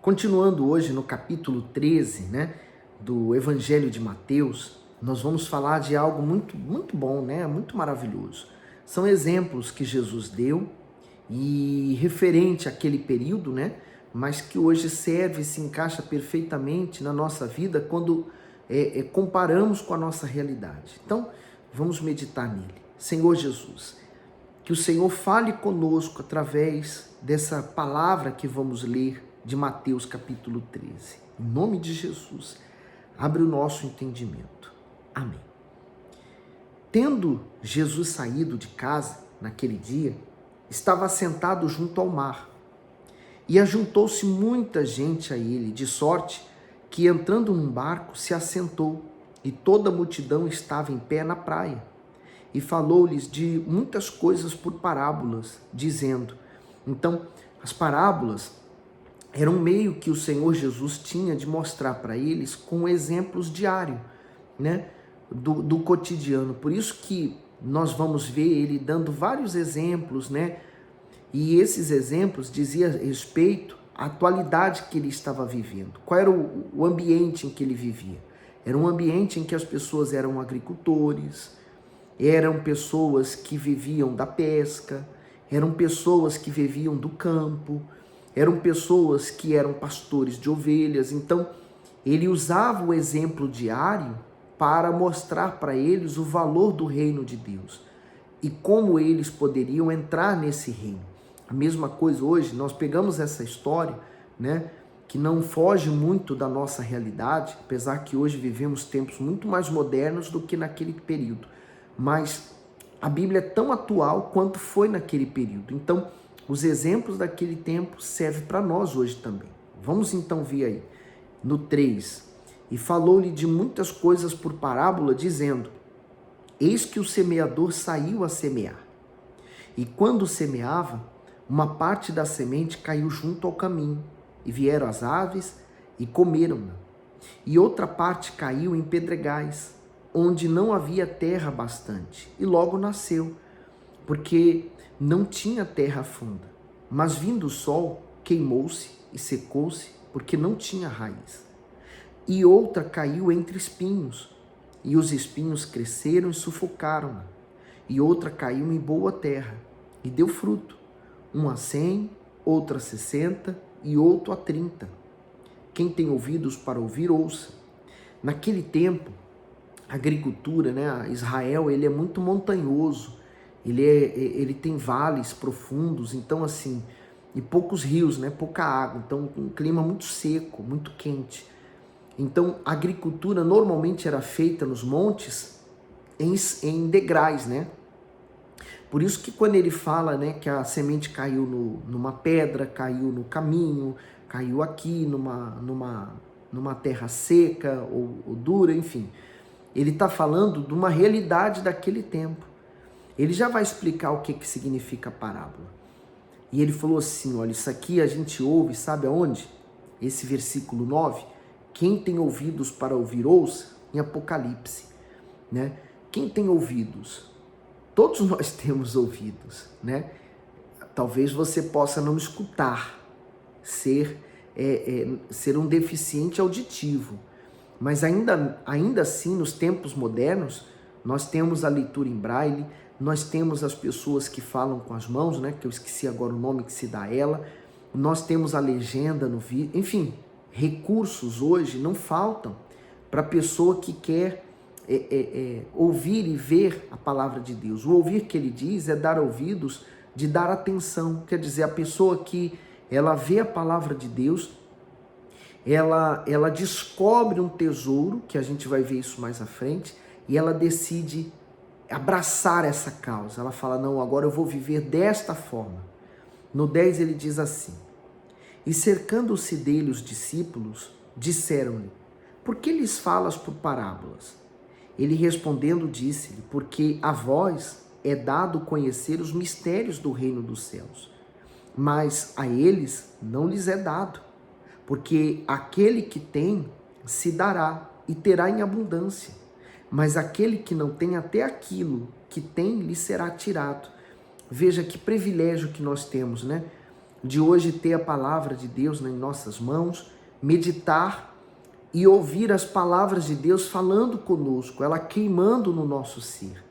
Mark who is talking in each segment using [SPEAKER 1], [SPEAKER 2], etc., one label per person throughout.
[SPEAKER 1] Continuando hoje no capítulo 13, do Evangelho de Mateus, nós vamos falar de algo muito bom, muito maravilhoso. São exemplos que Jesus deu e referente àquele período, mas que hoje serve e se encaixa perfeitamente na nossa vida quando comparamos com a nossa realidade. Então, vamos meditar nele. Senhor Jesus, que o Senhor fale conosco através dessa palavra que vamos ler de Mateus capítulo 13. Em nome de Jesus, abre o nosso entendimento. Amém. Tendo Jesus saído de casa naquele dia, estava sentado junto ao mar, e ajuntou-se muita gente a ele, de sorte que, entrando num barco, se assentou, e toda a multidão estava em pé na praia. E falou-lhes de muitas coisas por parábolas, dizendo... Então, as parábolas eram um meio que o Senhor Jesus tinha de mostrar para eles com exemplos diários, do cotidiano. Por isso que nós vamos ver ele dando vários exemplos, e esses exemplos diziam respeito à atualidade que ele estava vivendo. Qual era o ambiente em que ele vivia? Era um ambiente em que as pessoas eram agricultores, eram pessoas que viviam da pesca, eram pessoas que viviam do campo, eram pessoas que eram pastores de ovelhas. Então, ele usava o exemplo diário para mostrar para eles o valor do reino de Deus e como eles poderiam entrar nesse reino. A mesma coisa hoje, nós pegamos essa história, que não foge muito da nossa realidade, apesar que hoje vivemos tempos muito mais modernos do que naquele período. Mas a Bíblia é tão atual quanto foi naquele período. Então, os exemplos daquele tempo servem para nós hoje também. Vamos então ver aí, no 3. E falou-lhe de muitas coisas por parábola, dizendo: eis que o semeador saiu a semear. E quando semeava, uma parte da semente caiu junto ao caminho, e vieram as aves e comeram-na. E outra parte caiu em pedregais, onde não havia terra bastante, e logo nasceu, porque não tinha terra funda. Mas vindo o sol, queimou-se e secou-se, porque não tinha raiz. E outra caiu entre espinhos, e os espinhos cresceram e sufocaram-na. E outra caiu em boa terra, e deu fruto, um a 100, outro a 60, e outro a 30. Quem tem ouvidos para ouvir, ouça. Naquele tempo, a agricultura, Israel, ele é muito montanhoso, ele tem vales profundos, então assim, e poucos rios, pouca água, então um clima muito seco, muito quente. Então a agricultura normalmente era feita nos montes em degraus, Por isso que quando ele fala, que a semente caiu numa pedra, caiu no caminho, caiu aqui numa terra seca ou dura, enfim, ele está falando de uma realidade daquele tempo. Ele já vai explicar o que significa parábola. E ele falou assim, olha, isso aqui a gente ouve, sabe aonde? Esse versículo 9, quem tem ouvidos para ouvir, ouça, em Apocalipse, Quem tem ouvidos? Todos nós temos ouvidos, Talvez você possa não escutar, ser um deficiente auditivo, mas ainda assim, nos tempos modernos, nós temos a leitura em braille, nós temos as pessoas que falam com as mãos, que eu esqueci agora o nome que se dá a ela, nós temos a legenda no vídeo, enfim, recursos hoje não faltam para a pessoa que quer ouvir e ver a palavra de Deus. O ouvir que ele diz é dar ouvidos, de dar atenção, quer dizer, a pessoa que ela vê a palavra de Deus, ela descobre um tesouro, que a gente vai ver isso mais à frente, e ela decide abraçar essa causa. Ela fala, não, agora eu vou viver desta forma. No 10 ele diz assim, e cercando-se dele os discípulos, disseram-lhe, por que lhes falas por parábolas? Ele respondendo disse-lhe, porque a vós é dado conhecer os mistérios do reino dos céus, mas a eles não lhes é dado, porque aquele que tem se dará e terá em abundância, mas aquele que não tem, até aquilo que tem lhe será tirado. Veja que privilégio que nós temos, de hoje ter a palavra de Deus em nossas mãos, meditar e ouvir as palavras de Deus falando conosco, ela queimando no nosso ser.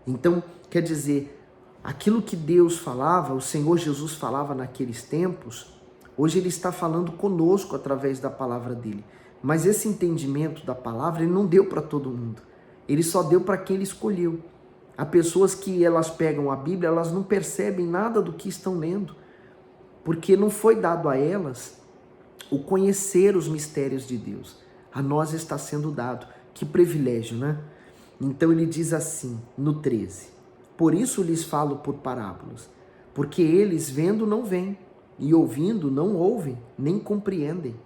[SPEAKER 1] Então, quer dizer, aquilo que Deus falava, o Senhor Jesus falava naqueles tempos, hoje Ele está falando conosco através da palavra dEle. Mas esse entendimento da palavra, Ele não deu para todo mundo. Ele só deu para quem Ele escolheu. Há pessoas que elas pegam a Bíblia, elas não percebem nada do que estão lendo, porque não foi dado a elas o conhecer os mistérios de Deus. A nós está sendo dado. Que privilégio, né? Então ele diz assim, no 13, por isso lhes falo por parábolas, porque eles vendo não veem, e ouvindo não ouvem, nem compreendem.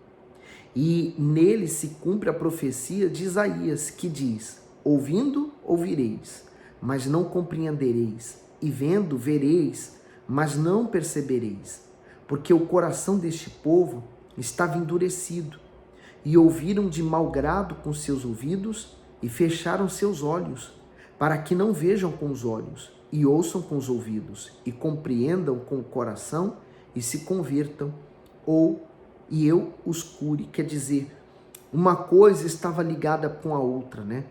[SPEAKER 1] E nele se cumpre a profecia de Isaías, que diz, ouvindo ouvireis, mas não compreendereis, e vendo vereis, mas não percebereis, porque o coração deste povo estava endurecido, e ouviram de mau grado com seus ouvidos, e fecharam seus olhos, para que não vejam com os olhos, e ouçam com os ouvidos, e compreendam com o coração, e se convertam, e eu os cure. Quer dizer, uma coisa estava ligada com a outra, né?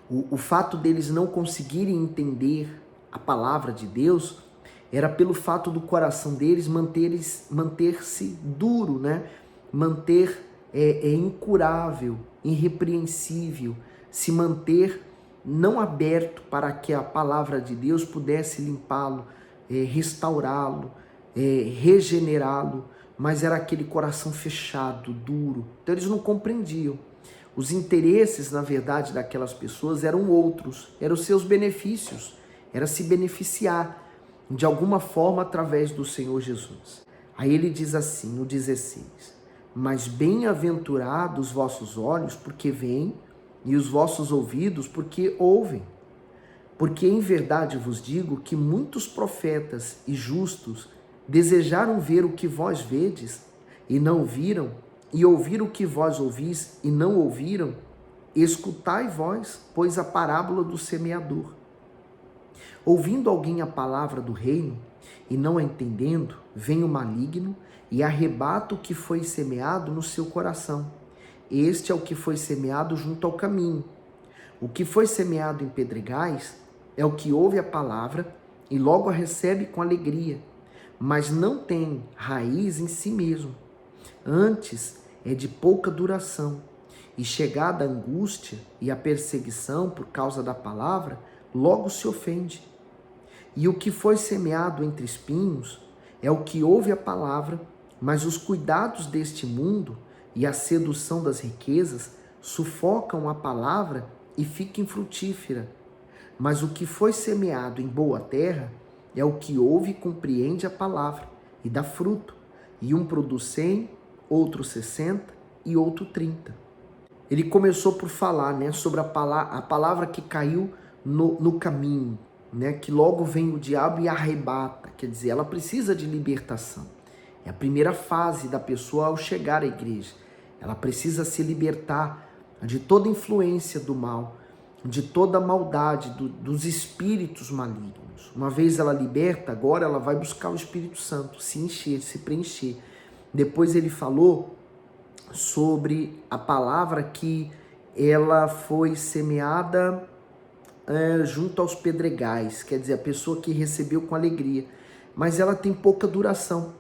[SPEAKER 1] O fato deles não conseguirem entender a palavra de Deus era pelo fato do coração deles manter-se duro, né? Manter incurável, irrepreensível, se manter não aberto para que a palavra de Deus pudesse limpá-lo, restaurá-lo, regenerá-lo, mas era aquele coração fechado, duro. Então eles não compreendiam. Os interesses, na verdade, daquelas pessoas eram outros, eram os seus benefícios, era se beneficiar de alguma forma através do Senhor Jesus. Aí ele diz assim, no 16, mas bem-aventurados os vossos olhos, porque veem, e os vossos ouvidos, porque ouvem. Porque em verdade vos digo que muitos profetas e justos desejaram ver o que vós vedes, e não viram, e ouvir o que vós ouvis, e não ouviram. Escutai vós, pois, a parábola do semeador. Ouvindo alguém a palavra do reino, e não a entendendo, vem o maligno, e arrebata o que foi semeado no seu coração. Este é o que foi semeado junto ao caminho. O que foi semeado em pedregais é o que ouve a palavra e logo a recebe com alegria, mas não tem raiz em si mesmo. Antes é de pouca duração, e chegada a angústia e a perseguição por causa da palavra, logo se ofende. E o que foi semeado entre espinhos é o que ouve a palavra, mas os cuidados deste mundo e a sedução das riquezas sufocam a palavra e fica infrutífera. Mas o que foi semeado em boa terra é o que ouve e compreende a palavra e dá fruto, e um produz 100, outro 60 e outro 30. Ele começou por falar, né, sobre a palavra que caiu no caminho, né, que logo vem o diabo e arrebata, quer dizer, ela precisa de libertação. É a primeira fase da pessoa ao chegar à igreja. Ela precisa se libertar de toda influência do mal, de toda a maldade, dos espíritos malignos. Uma vez ela liberta, agora ela vai buscar o Espírito Santo, se encher, se preencher. Depois ele falou sobre a palavra que ela foi semeada junto aos pedregais, quer dizer, a pessoa que recebeu com alegria, mas ela tem pouca duração,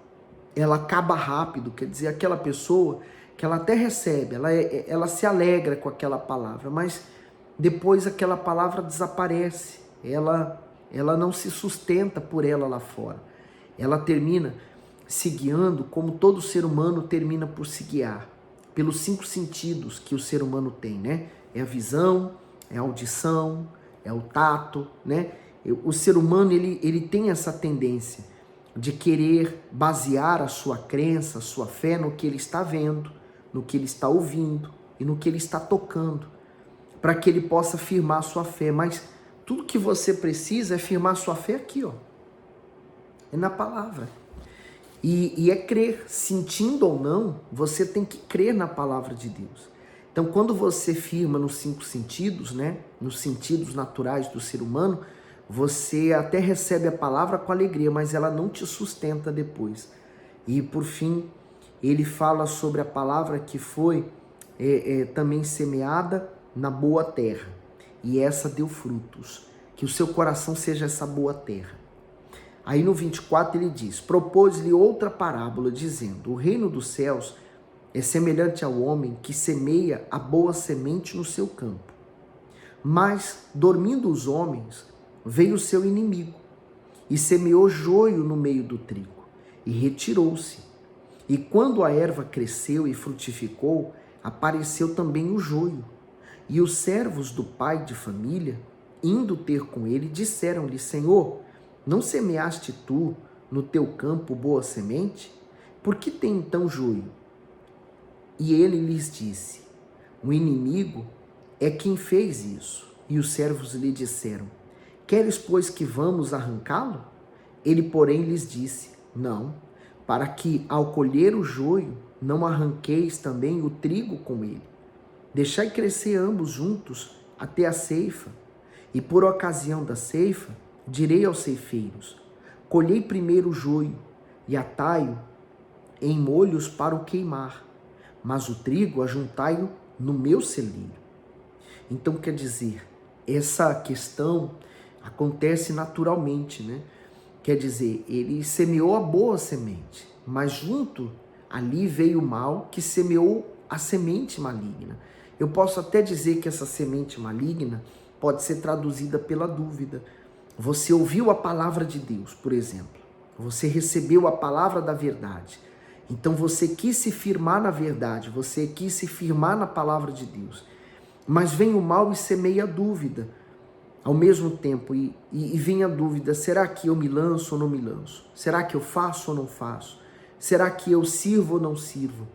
[SPEAKER 1] ela acaba rápido, quer dizer, aquela pessoa que ela até recebe, ela se alegra com aquela palavra, mas depois aquela palavra desaparece, ela não se sustenta por ela lá fora, ela termina se guiando como todo ser humano termina por se guiar, pelos 5 sentidos que o ser humano tem, né? É a visão, é a audição, é o tato, né? O ser humano, ele tem essa tendência de querer basear a sua crença, a sua fé no que ele está vendo, no que ele está ouvindo e no que ele está tocando, para que ele possa firmar a sua fé. Mas tudo que você precisa é firmar a sua fé aqui, ó. É na palavra. E é crer, sentindo ou não, você tem que crer na palavra de Deus. Então, quando você firma nos 5 sentidos, né, nos sentidos naturais do ser humano, você até recebe a palavra com alegria, mas ela não te sustenta depois. E por fim, ele fala sobre a palavra que foi também semeada na boa terra, e essa deu frutos. Que o seu coração seja essa boa terra. Aí no 24 ele diz: propôs-lhe outra parábola, dizendo: o reino dos céus é semelhante ao homem que semeia a boa semente no seu campo. Mas, dormindo os homens, veio o seu inimigo, e semeou joio no meio do trigo, e retirou-se. E quando a erva cresceu e frutificou, apareceu também o joio. E os servos do pai de família, indo ter com ele, disseram-lhe: Senhor, não semeaste tu no teu campo boa semente? Por que tem então joio? E ele lhes disse: o inimigo é quem fez isso. E os servos lhe disseram: queres, pois, que vamos arrancá-lo? Ele, porém, lhes disse: não, para que, ao colher o joio, não arranqueis também o trigo com ele. Deixai crescer ambos juntos até a ceifa. E por ocasião da ceifa, direi aos ceifeiros: colhei primeiro o joio e atai-o em molhos para o queimar, mas o trigo ajuntai-o no meu celeiro. Então, quer dizer, essa questão acontece naturalmente, né? Quer dizer, ele semeou a boa semente, mas junto ali veio o mal que semeou a semente maligna. Eu posso até dizer que essa semente maligna pode ser traduzida pela dúvida. Você ouviu a palavra de Deus, por exemplo. Você recebeu a palavra da verdade. Então você quis se firmar na verdade, você quis se firmar na palavra de Deus. Mas vem o mal e semeia a dúvida ao mesmo tempo. E vem a dúvida: será que eu me lanço ou não me lanço? Será que eu faço ou não faço? Será que eu sirvo ou não sirvo?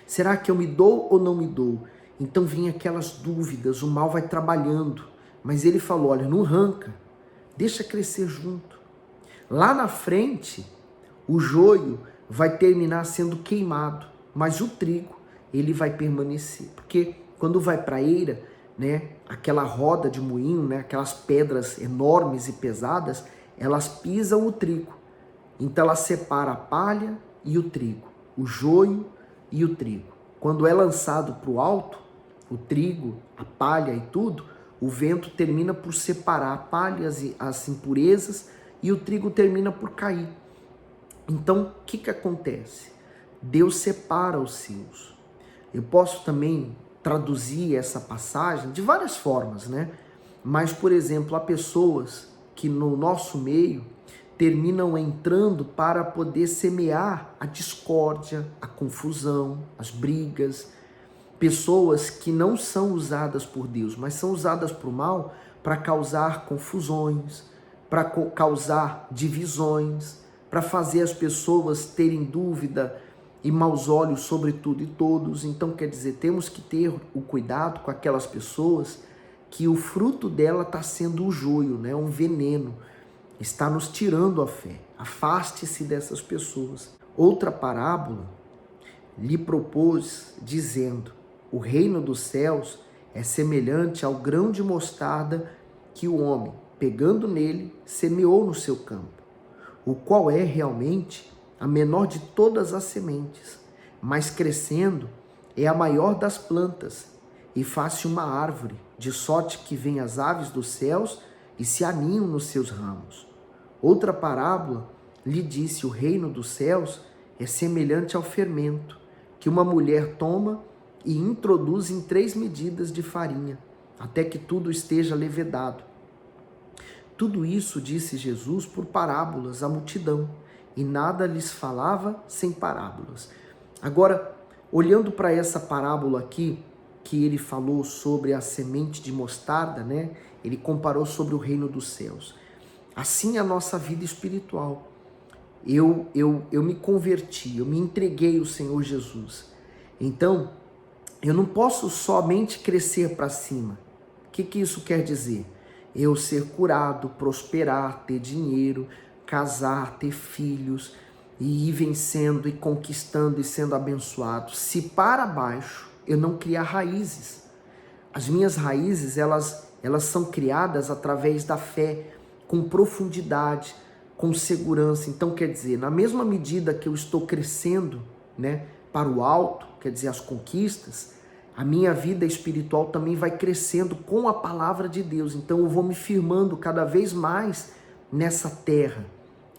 [SPEAKER 1] Será que eu me dou ou não me dou? Então vem aquelas dúvidas, o mal vai trabalhando. Mas ele falou: olha, não arranca, deixa crescer junto. Lá na frente, o joio vai terminar sendo queimado, mas o trigo, ele vai permanecer. Porque quando vai para a eira, né, aquela roda de moinho, né, aquelas pedras enormes e pesadas, elas pisam o trigo. Então ela separa a palha e o trigo, o joio e o trigo. Quando é lançado para o alto, o trigo, a palha e tudo, o vento termina por separar a palha, as impurezas, e o trigo termina por cair. Então, o que acontece? Deus separa os seus. Eu posso também traduzir essa passagem de várias formas, né? Mas, por exemplo, há pessoas que no nosso meio terminam entrando para poder semear a discórdia, a confusão, as brigas. Pessoas que não são usadas por Deus, mas são usadas por mal para causar confusões, para causar divisões, para fazer as pessoas terem dúvida e maus olhos sobre tudo e todos. Então, quer dizer, temos que ter o cuidado com aquelas pessoas que o fruto dela está sendo o joio, né? Um veneno, está nos tirando a fé. Afaste-se dessas pessoas. Outra parábola lhe propôs, dizendo: o reino dos céus é semelhante ao grão de mostarda que o homem, pegando nele, semeou no seu campo, o qual é realmente a menor de todas as sementes, mas crescendo é a maior das plantas e faz-se uma árvore, de sorte que vêm as aves dos céus e se aninham nos seus ramos. Outra parábola lhe disse: o reino dos céus é semelhante ao fermento, que uma mulher toma e introduz em 3 medidas de farinha, até que tudo esteja levedado. Tudo isso disse Jesus por parábolas à multidão, e nada lhes falava sem parábolas. Agora, olhando para essa parábola aqui, que ele falou sobre a semente de mostarda, né? Ele comparou sobre o reino dos céus. Assim é a nossa vida espiritual. Eu me converti, eu me entreguei ao Senhor Jesus. Então, eu não posso somente crescer para cima. O que isso quer dizer? Eu ser curado, prosperar, ter dinheiro, casar, ter filhos, e ir vencendo e conquistando e sendo abençoado. Se para baixo eu não criar raízes, as minhas raízes, elas elas são criadas através da fé, com profundidade, com segurança. Então, quer dizer, na mesma medida que eu estou crescendo, né, para o alto, quer dizer, as conquistas, a minha vida espiritual também vai crescendo com a palavra de Deus. Então eu vou me firmando cada vez mais nessa terra,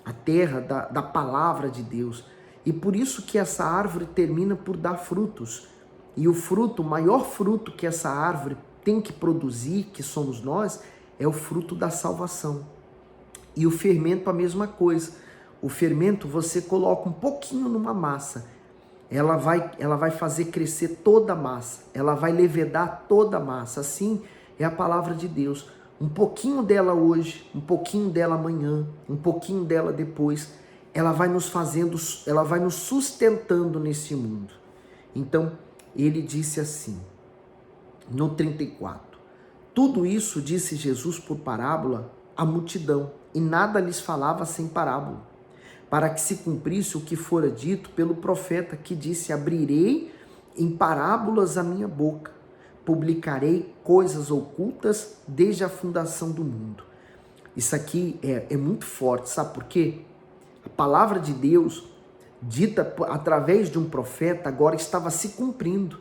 [SPEAKER 1] a terra da palavra de Deus. E por isso que essa árvore termina por dar frutos. E o fruto, o maior fruto que essa árvore tem que produzir, que somos nós, é o fruto da salvação. E o fermento a mesma coisa. O fermento você coloca um pouquinho numa massa, ela vai fazer crescer toda a massa, ela vai levedar toda a massa. Assim é a palavra de Deus. Um pouquinho dela hoje, um pouquinho dela amanhã, um pouquinho dela depois, ela vai nos fazendo, ela vai nos sustentando nesse mundo. Então, ele disse assim, no 34, tudo isso disse Jesus por parábola à multidão, e nada lhes falava sem parábola, para que se cumprisse o que fora dito pelo profeta, que disse, abrirei em parábolas a minha boca, publicarei coisas ocultas desde a fundação do mundo. Isso aqui é muito forte, sabe por quê? A palavra de Deus, dita através de um profeta, agora estava se cumprindo.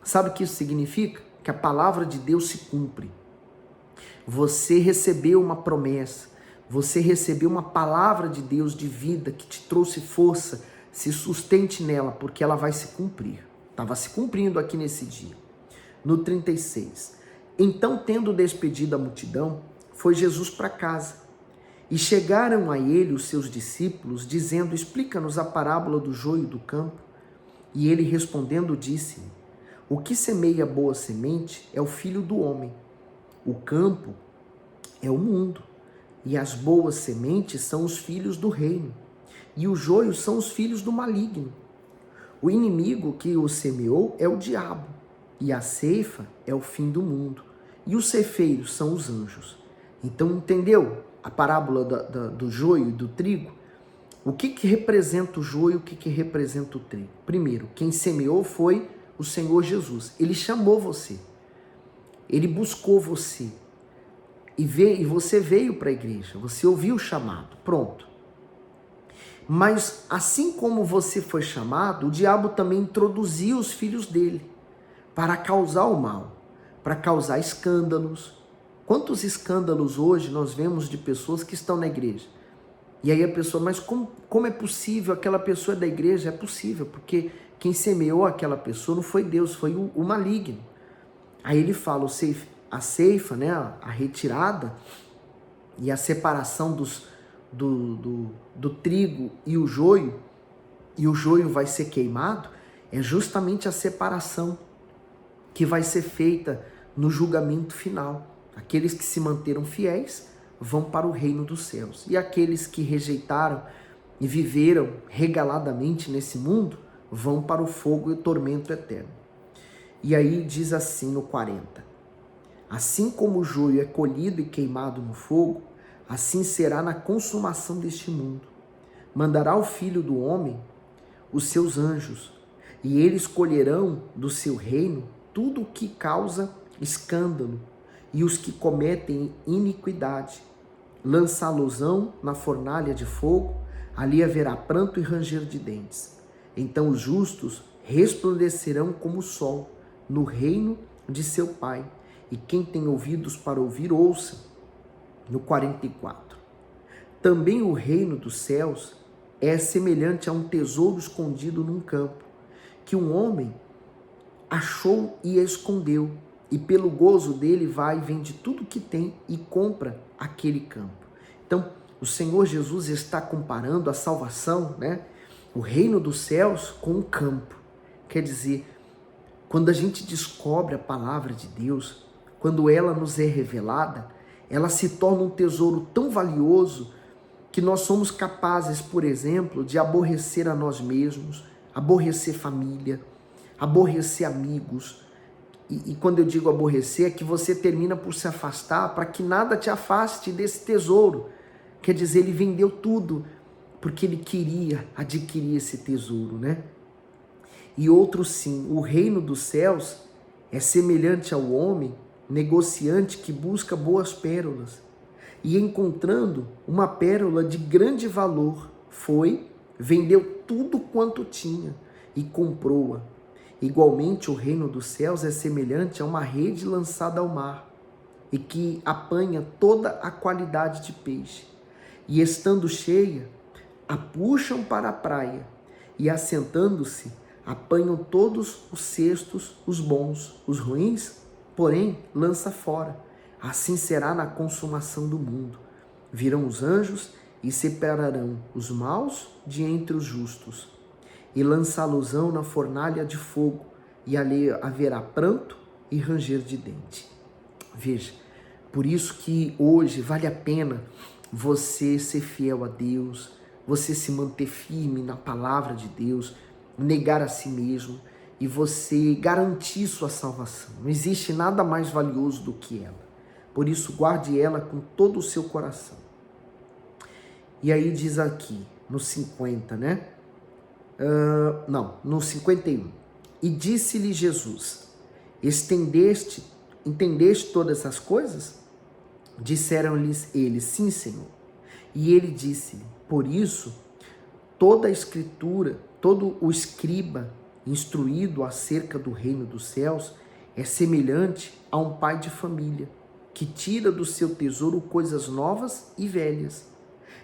[SPEAKER 1] Sabe o que isso significa? Que a palavra de Deus se cumpre. Você recebeu uma promessa, você recebeu uma palavra de Deus de vida que te trouxe força, se sustente nela, porque ela vai se cumprir. Estava se cumprindo aqui nesse dia. No 36, então tendo despedido a multidão, foi Jesus para casa. E chegaram a ele os seus discípulos, dizendo, explica-nos a parábola do joio do campo. E ele respondendo disse, o que semeia boa semente é o filho do homem. O campo é o mundo. E as boas sementes são os filhos do reino, e os joios são os filhos do maligno. O inimigo que o semeou é o diabo, e a ceifa é o fim do mundo, e os ceifeiros são os anjos. Então, entendeu a parábola do joio e do trigo? O que representa o joio, o que representa o trigo? Primeiro, quem semeou foi o Senhor Jesus. Ele chamou você, ele buscou você. E você veio para a igreja, você ouviu o chamado, pronto. Mas assim como você foi chamado, o diabo também introduziu os filhos dele para causar o mal, para causar escândalos. Quantos escândalos hoje nós vemos de pessoas que estão na igreja? E aí a pessoa, mas como é possível? Aquela pessoa é da igreja? É possível, porque quem semeou aquela pessoa não foi Deus, foi o maligno. Aí ele fala, a ceifa, né, a retirada e a separação do trigo e o joio vai ser queimado, é justamente a separação que vai ser feita no julgamento final. Aqueles que se manteram fiéis vão para o reino dos céus, e aqueles que rejeitaram e viveram regaladamente nesse mundo vão para o fogo e o tormento eterno. E aí diz assim no 40, assim como o joio é colhido e queimado no fogo, assim será na consumação deste mundo. Mandará o Filho do Homem os seus anjos, e eles colherão do seu reino tudo o que causa escândalo, e os que cometem iniquidade. Lançá-los-ão na fornalha de fogo, ali haverá pranto e ranger de dentes. Então os justos resplandecerão como o sol no reino de seu Pai. E quem tem ouvidos para ouvir, ouça. No 44. Também o reino dos céus é semelhante a um tesouro escondido num campo, que um homem achou e escondeu, e pelo gozo dele vai e vende tudo que tem e compra aquele campo. Então, o Senhor Jesus está comparando a salvação, né, o reino dos céus, com um campo. Quer dizer, quando a gente descobre a palavra de Deus, quando ela nos é revelada, ela se torna um tesouro tão valioso que nós somos capazes, por exemplo, de aborrecer a nós mesmos, aborrecer família, aborrecer amigos. E quando eu digo aborrecer, é que você termina por se afastar para que nada te afaste desse tesouro. Quer dizer, ele vendeu tudo porque ele queria adquirir esse tesouro, né? E outro sim, o reino dos céus é semelhante ao homem negociante que busca boas pérolas. E encontrando uma pérola de grande valor, foi, vendeu tudo quanto tinha e comprou-a. Igualmente, o reino dos céus é semelhante a uma rede lançada ao mar e que apanha toda a qualidade de peixe. E estando cheia, a puxam para a praia e, assentando-se, apanham todos os cestos, os bons, os ruins, porém, lança fora. Assim será na consumação do mundo. Virão os anjos e separarão os maus de entre os justos, e lançá-los-ão na fornalha de fogo, e ali haverá pranto e ranger de dente. Veja, por isso que hoje vale a pena você ser fiel a Deus, você se manter firme na palavra de Deus, negar a si mesmo e você garantir sua salvação. Não existe nada mais valioso do que ela. Por isso, guarde ela com todo o seu coração. E aí diz aqui, no 50, né? No 51. E disse-lhe Jesus, entendeste todas as coisas? Disseram-lhes eles, sim, Senhor. E ele disse-lhe, por isso, toda a escritura, todo o escriba instruído acerca do reino dos céus é semelhante a um pai de família, que tira do seu tesouro coisas novas e velhas.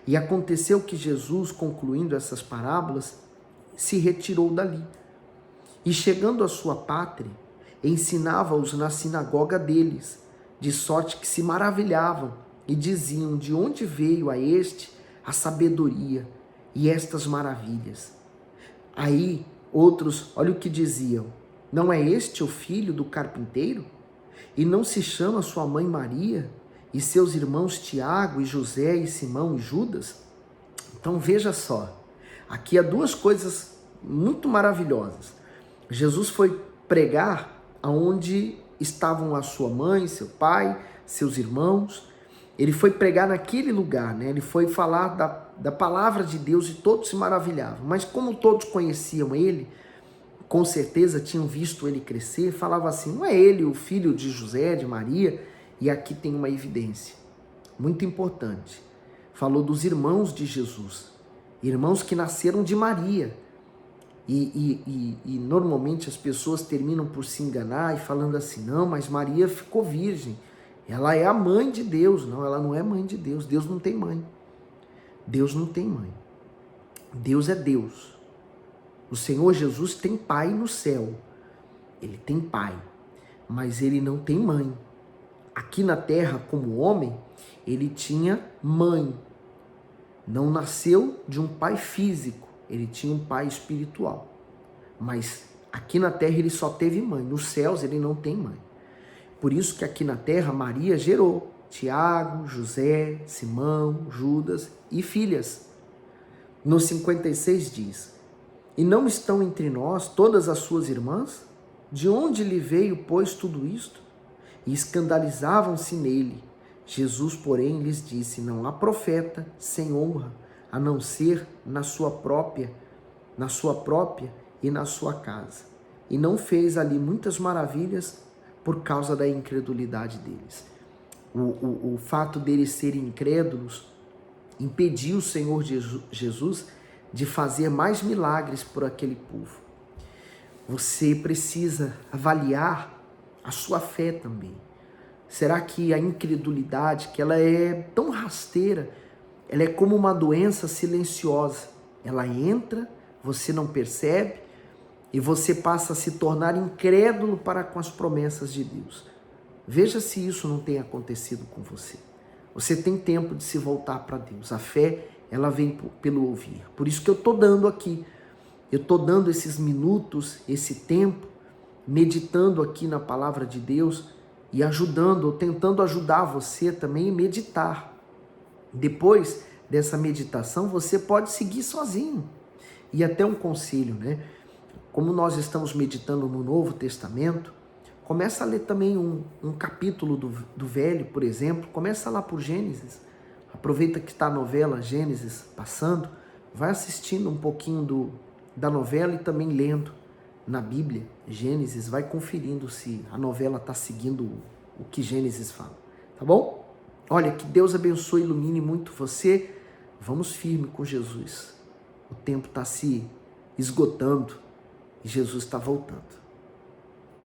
[SPEAKER 1] E aconteceu que Jesus, concluindo essas parábolas, se retirou dali. E chegando à sua pátria, ensinava-os na sinagoga deles, de sorte que se maravilhavam e diziam, de onde veio a este a sabedoria e estas maravilhas? Aí outros, olha o que diziam, não é este o filho do carpinteiro? E não se chama sua mãe Maria, e seus irmãos Tiago e José e Simão e Judas? Então veja só, aqui há duas coisas muito maravilhosas. Jesus foi pregar aonde estavam a sua mãe, seu pai, seus irmãos. Ele foi pregar naquele lugar, né? Ele foi falar da palavra de Deus e todos se maravilhavam. Mas como todos conheciam ele, com certeza tinham visto ele crescer, falava assim, não é ele o filho de José, de Maria? E aqui tem uma evidência muito importante. Falou dos irmãos de Jesus, irmãos que nasceram de Maria. E normalmente as pessoas terminam por se enganar e falando assim, não, mas Maria ficou virgem, ela é a mãe de Deus. Não, ela não é mãe de Deus, Deus não tem mãe. Deus não tem mãe. Deus é Deus. O Senhor Jesus tem pai no céu, ele tem pai, mas ele não tem mãe. Aqui na terra, como homem, ele tinha mãe, não nasceu de um pai físico, ele tinha um pai espiritual, mas aqui na terra ele só teve mãe, nos céus ele não tem mãe. Por isso que aqui na terra Maria gerou Tiago, José, Simão, Judas e filhas. No 56 diz, e não estão entre nós todas as suas irmãs? De onde lhe veio, pois, tudo isto? E escandalizavam-se nele. Jesus, porém, lhes disse, não há profeta sem honra, a não ser na sua própria e na sua casa. E não fez ali muitas maravilhas por causa da incredulidade deles. O fato deles serem incrédulos impediu o Senhor Jesus de fazer mais milagres por aquele povo. Você precisa avaliar a sua fé também. Será que a incredulidade, que ela é tão rasteira, ela é como uma doença silenciosa? Ela entra, você não percebe e você passa a se tornar incrédulo para com as promessas de Deus. Veja se isso não tem acontecido com você. Você tem tempo de se voltar para Deus. A fé, ela vem pelo ouvir. Por isso que eu estou dando aqui. Eu estou dando esses minutos, esse tempo, meditando aqui na palavra de Deus e ajudando, ou tentando ajudar você também a meditar. Depois dessa meditação, você pode seguir sozinho. E até um conselho, né? Como nós estamos meditando no Novo Testamento, começa a ler também um capítulo do Velho, por exemplo. Começa lá por Gênesis. Aproveita que está a novela Gênesis passando, vai assistindo um pouquinho da novela e também lendo na Bíblia, Gênesis, vai conferindo se a novela está seguindo o que Gênesis fala, tá bom? Olha, que Deus abençoe e ilumine muito você. Vamos firme com Jesus. O tempo está se esgotando e Jesus está voltando.